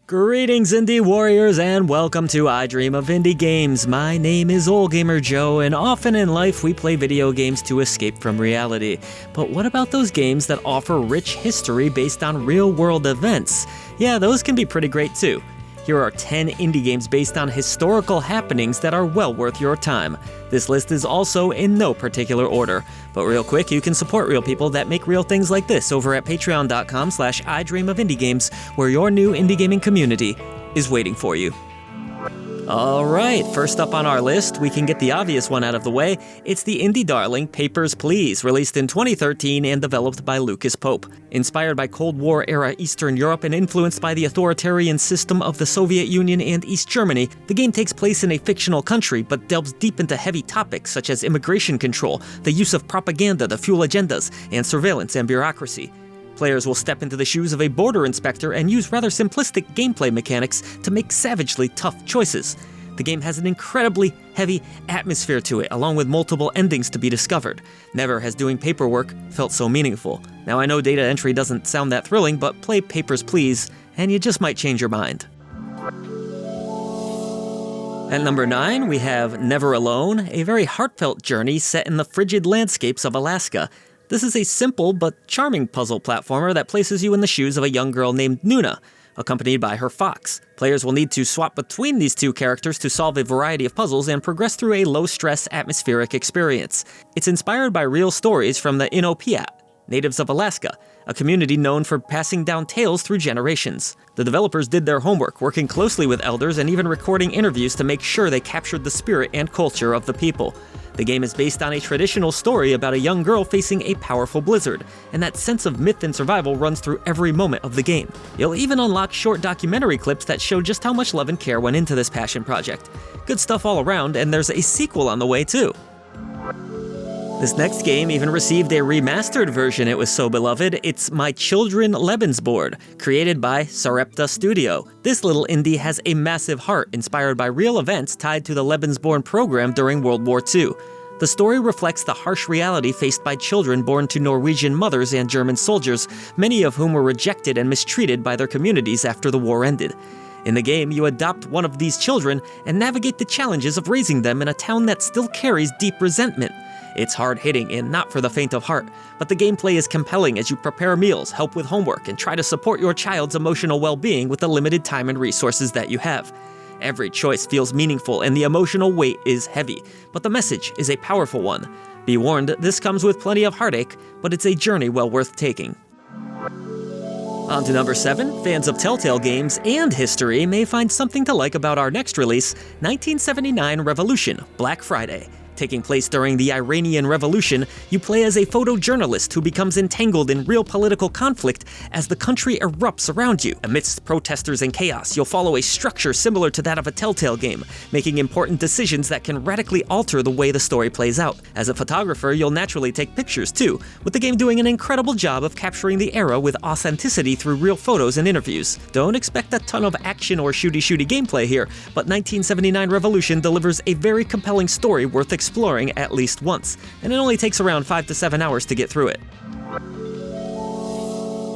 Greetings, indie warriors, and welcome to I Dream of Indie Games. My name is OldGamer Joe, and often in life we play video games to escape from reality. But what about those games that offer rich history based on real-world events? Yeah, those can be pretty great too. Here are 10 indie games based on historical happenings that are well worth your time. This list is also in no particular order. But real quick, you can support real people that make real things like this over at patreon.com/idreamofindiegames, where your new indie gaming community is waiting for you. Alright, first up on our list, we can get the obvious one out of the way. It's the indie darling Papers, Please, released in 2013 and developed by Lucas Pope. Inspired by Cold War-era Eastern Europe and influenced by the authoritarian system of the Soviet Union and East Germany, the game takes place in a fictional country but delves deep into heavy topics such as immigration control, the use of propaganda to fuel agendas, and surveillance and bureaucracy. Players will step into the shoes of a border inspector and use rather simplistic gameplay mechanics to make savagely tough choices. The game has an incredibly heavy atmosphere to it, along with multiple endings to be discovered. Never has doing paperwork felt so meaningful. Now I know data entry doesn't sound that thrilling, but play Papers, Please, and you just might change your mind. At number 9, we have Never Alone, a very heartfelt journey set in the frigid landscapes of Alaska. This is a simple but charming puzzle platformer that places you in the shoes of a young girl named Nuna, accompanied by her fox. Players will need to swap between these two characters to solve a variety of puzzles and progress through a low-stress atmospheric experience. It's inspired by real stories from the Inupiat, natives of Alaska, a community known for passing down tales through generations. The developers did their homework, working closely with elders and even recording interviews to make sure they captured the spirit and culture of the people. The game is based on a traditional story about a young girl facing a powerful blizzard, and that sense of myth and survival runs through every moment of the game. You'll even unlock short documentary clips that show just how much love and care went into this passion project. Good stuff all around, and there's a sequel on the way too. This next game even received a remastered version, it was so beloved. It's My Child Lebensborn, created by Sarepta Studio. This little indie has a massive heart inspired by real events tied to the Lebensborn program during World War II. The story reflects the harsh reality faced by children born to Norwegian mothers and German soldiers, many of whom were rejected and mistreated by their communities after the war ended. In the game, you adopt one of these children and navigate the challenges of raising them in a town that still carries deep resentment. It's hard-hitting and not for the faint of heart, but the gameplay is compelling as you prepare meals, help with homework, and try to support your child's emotional well-being with the limited time and resources that you have. Every choice feels meaningful and the emotional weight is heavy, but the message is a powerful one. Be warned, this comes with plenty of heartache, but it's a journey well worth taking. On to number 7, fans of Telltale games and history may find something to like about our next release, 1979 Revolution, Black Friday. Taking place during the Iranian Revolution, you play as a photojournalist who becomes entangled in real political conflict as the country erupts around you. Amidst protesters and chaos, you'll follow a structure similar to that of a Telltale game, making important decisions that can radically alter the way the story plays out. As a photographer, you'll naturally take pictures too, with the game doing an incredible job of capturing the era with authenticity through real photos and interviews. Don't expect a ton of action or shooty-shooty gameplay here, but 1979 Revolution delivers a very compelling story worth exploring at least once, and it only takes around 5 to 7 hours to get through it.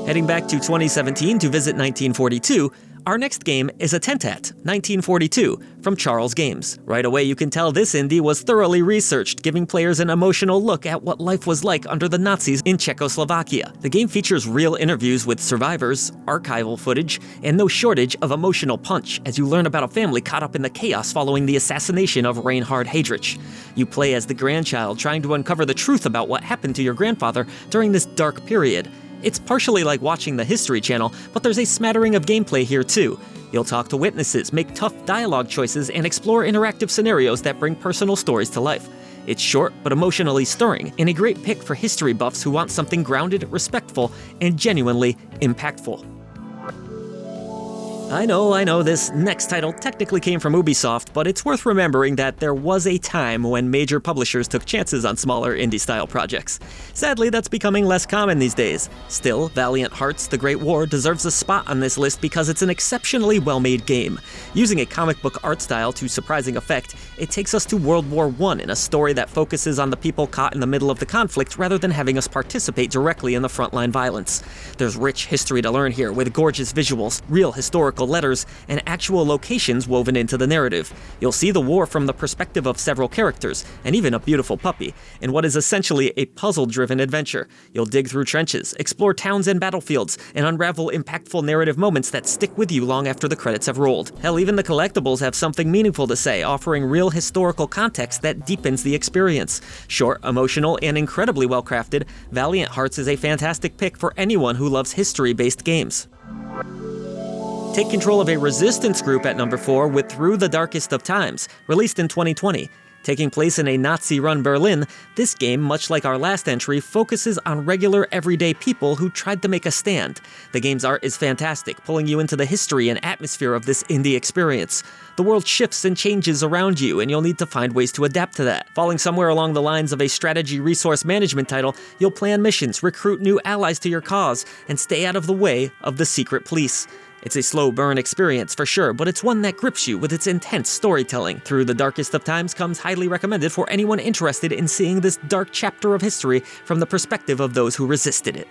Heading back to 2017 to visit 1942, our next game is Attentat, 1942, from Charles Games. Right away you can tell this indie was thoroughly researched, giving players an emotional look at what life was like under the Nazis in Czechoslovakia. The game features real interviews with survivors, archival footage, and no shortage of emotional punch as you learn about a family caught up in the chaos following the assassination of Reinhard Heydrich. You play as the grandchild trying to uncover the truth about what happened to your grandfather during this dark period. It's partially like watching the History Channel, but there's a smattering of gameplay here too. You'll talk to witnesses, make tough dialogue choices, and explore interactive scenarios that bring personal stories to life. It's short but emotionally stirring, and a great pick for history buffs who want something grounded, respectful, and genuinely impactful. I know, this next title technically came from Ubisoft, but it's worth remembering that there was a time when major publishers took chances on smaller indie-style projects. Sadly, that's becoming less common these days. Still, Valiant Hearts: The Great War deserves a spot on this list because it's an exceptionally well-made game. Using a comic book art style to surprising effect, it takes us to World War I in a story that focuses on the people caught in the middle of the conflict rather than having us participate directly in the frontline violence. There's rich history to learn here with gorgeous visuals, real historical political letters, and actual locations woven into the narrative. You'll see the war from the perspective of several characters, and even a beautiful puppy, in what is essentially a puzzle-driven adventure. You'll dig through trenches, explore towns and battlefields, and unravel impactful narrative moments that stick with you long after the credits have rolled. Hell, even the collectibles have something meaningful to say, offering real historical context that deepens the experience. Short, emotional, and incredibly well-crafted, Valiant Hearts is a fantastic pick for anyone who loves history-based games. Take control of a resistance group at number 4 with Through the Darkest of Times, released in 2020. Taking place in a Nazi-run Berlin, this game, much like our last entry, focuses on regular, everyday people who tried to make a stand. The game's art is fantastic, pulling you into the history and atmosphere of this indie experience. The world shifts and changes around you, and you'll need to find ways to adapt to that. Falling somewhere along the lines of a strategy resource management title, you'll plan missions, recruit new allies to your cause, and stay out of the way of the secret police. It's a slow burn experience for sure, but it's one that grips you with its intense storytelling. Through the Darkest of Times comes highly recommended for anyone interested in seeing this dark chapter of history from the perspective of those who resisted it.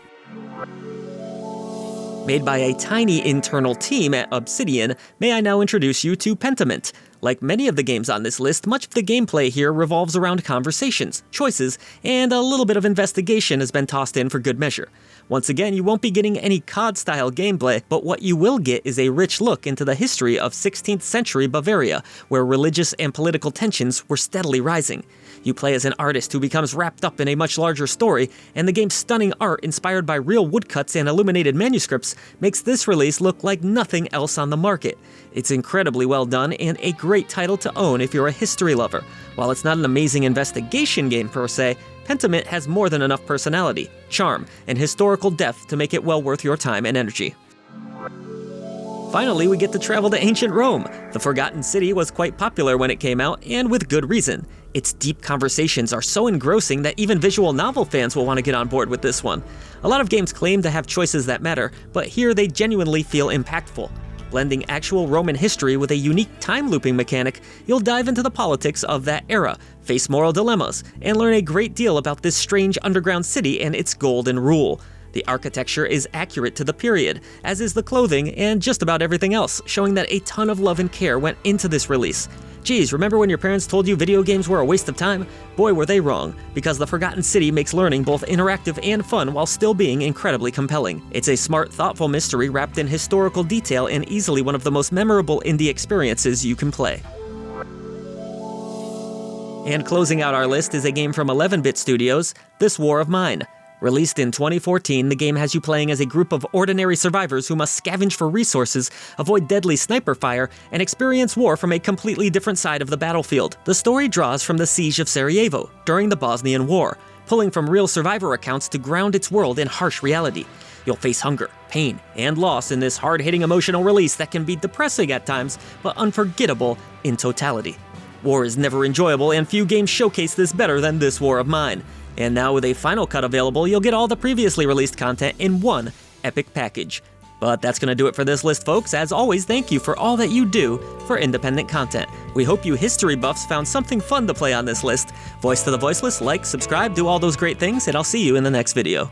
Made by a tiny internal team at Obsidian, may I now introduce you to Pentiment. Like many of the games on this list, much of the gameplay here revolves around conversations, choices, and a little bit of investigation has been tossed in for good measure. Once again, you won't be getting any COD-style gameplay, but what you will get is a rich look into the history of 16th century Bavaria, where religious and political tensions were steadily rising. You play as an artist who becomes wrapped up in a much larger story, and the game's stunning art, inspired by real woodcuts and illuminated manuscripts, makes this release look like nothing else on the market. It's incredibly well done and a great title to own if you're a history lover. While it's not an amazing investigation game per se, Pentiment has more than enough personality, charm, and historical depth to make it well worth your time and energy. Finally, we get to travel to ancient Rome. The Forgotten City was quite popular when it came out, and with good reason. Its deep conversations are so engrossing that even visual novel fans will want to get on board with this one. A lot of games claim to have choices that matter, but here they genuinely feel impactful. Blending actual Roman history with a unique time-looping mechanic, you'll dive into the politics of that era, face moral dilemmas, and learn a great deal about this strange underground city and its golden rule. The architecture is accurate to the period, as is the clothing and just about everything else, showing that a ton of love and care went into this release. Geez, remember when your parents told you video games were a waste of time? Boy, were they wrong, because The Forgotten City makes learning both interactive and fun while still being incredibly compelling. It's a smart, thoughtful mystery wrapped in historical detail and easily one of the most memorable indie experiences you can play. And closing out our list is a game from 11-bit studios, This War of Mine. Released in 2014, the game has you playing as a group of ordinary survivors who must scavenge for resources, avoid deadly sniper fire, and experience war from a completely different side of the battlefield. The story draws from the siege of Sarajevo during the Bosnian War, pulling from real survivor accounts to ground its world in harsh reality. You'll face hunger, pain, and loss in this hard-hitting emotional release that can be depressing at times, but unforgettable in totality. War is never enjoyable, and few games showcase this better than This War of Mine. And now with a final cut available, you'll get all the previously released content in one epic package. But that's going to do it for this list, folks. As always, thank you for all that you do for independent content. We hope you history buffs found something fun to play on this list. Voice to the voiceless, like, subscribe, do all those great things, and I'll see you in the next video.